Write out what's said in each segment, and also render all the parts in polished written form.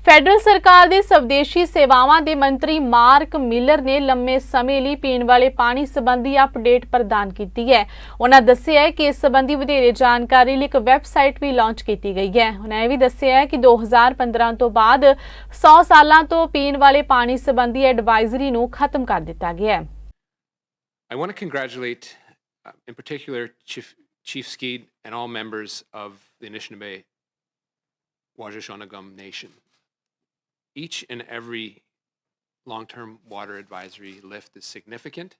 Federal ਸਰਕਾਰ ਦੇ ਸਵਦੇਸ਼ੀ ਸੇਵਾਵਾਂ ਦੇ ਮੰਤਰੀ ਮਾਰਕ ਮਿਲਰ ਨੇ ਲੰਮੇ ਸਮੇਂ ਲਈ ਪੀਣ ਵਾਲੇ ਪਾਣੀ ਸੰਬੰਧੀ ਅਪਡੇਟ ਪ੍ਰਦਾਨ ਕੀਤੀ ਹੈ। ਉਹਨਾਂ ਦੱਸਿਆ ਹੈ ਕਿ ਇਸ ਸੰਬੰਧੀ ਵਧੇਰੇ ਜਾਣਕਾਰੀ ਲਈ ਇੱਕ ਵੈਬਸਾਈਟ ਵੀ ਲਾਂਚ ਕੀਤੀ ਗਈ ਹੈ। ਉਹਨਾਂ ਇਹ ਵੀ ਦੱਸਿਆ ਹੈ ਕਿ 2015 ਤੋਂ ਬਾਅਦ 100 ਸਾਲਾਂ ਤੋਂ ਪੀਣ ਵਾਲੇ ਪਾਣੀ ਸੰਬੰਧੀ ਐਡਵਾਈਜ਼ਰੀ ਨੂੰ ਖਤਮ ਕਰ ਦਿੱਤਾ ਗਿਆ ਹੈ। I want to congratulate, in particular, Chief Skeed and all members of the Anishinaabe Wajish-Onagum Nation. Each and every long-term water advisory lift is significant,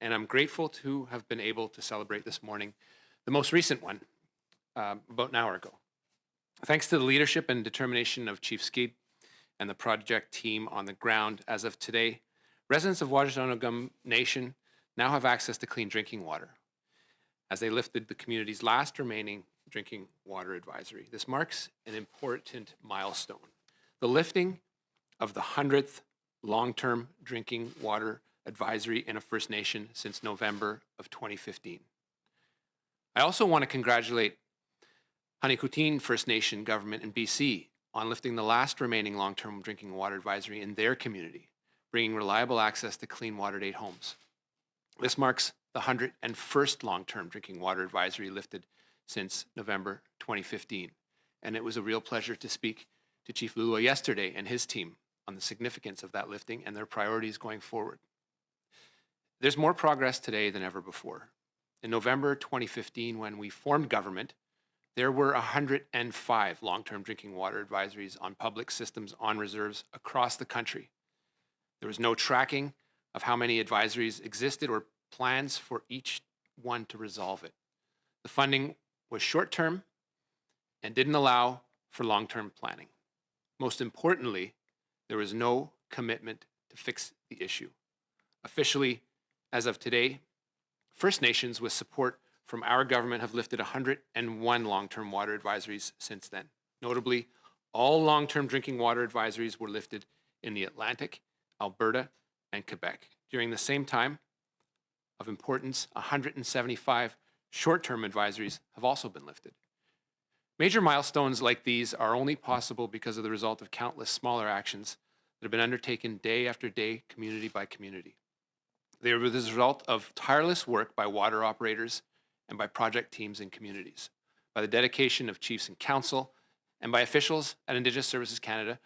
and I'm grateful to have been able to celebrate this morning the most recent one about an hour ago. Thanks to the leadership and determination of Chief Skeed and the project team on the ground, as of today, residents of Wajish-Onagum Nation now have access to clean drinking water, as they lifted the community's last remaining drinking water advisory. This marks an important milestone, the lifting of the 100th long-term drinking water advisory in a First Nation since November of 2015. I also want to congratulate Hanikutin First Nation government in BC on lifting the last remaining long-term drinking water advisory in their community, bringing reliable access to clean water to 8 homes. This marks the 101st long-term drinking water advisory lifted since November 2015. And it was a real pleasure to speak to Chief Lua yesterday and his team on the significance of that lifting and their priorities going forward. There's more progress today than ever before. In November 2015, when we formed government, there were 105 long-term drinking water advisories on public systems on reserves across the country. There was no tracking of how many advisories existed or plans for each one to resolve it. The funding was short-term and didn't allow for long-term planning. Most importantly, there was no commitment to fix the issue. Officially, as of today, First Nations with support from our government have lifted 101 long-term water advisories since then. Notably, all long-term drinking water advisories were lifted in the Atlantic, Alberta, and Quebec. During the same time, of importance, 175 short-term advisories have also been lifted. Major milestones like these are only possible because of the result of countless smaller actions that have been undertaken day after day, community by community. They are the result of tireless work by water operators and by project teams in communities, by the dedication of chiefs and council, and by officials at Indigenous Services Canada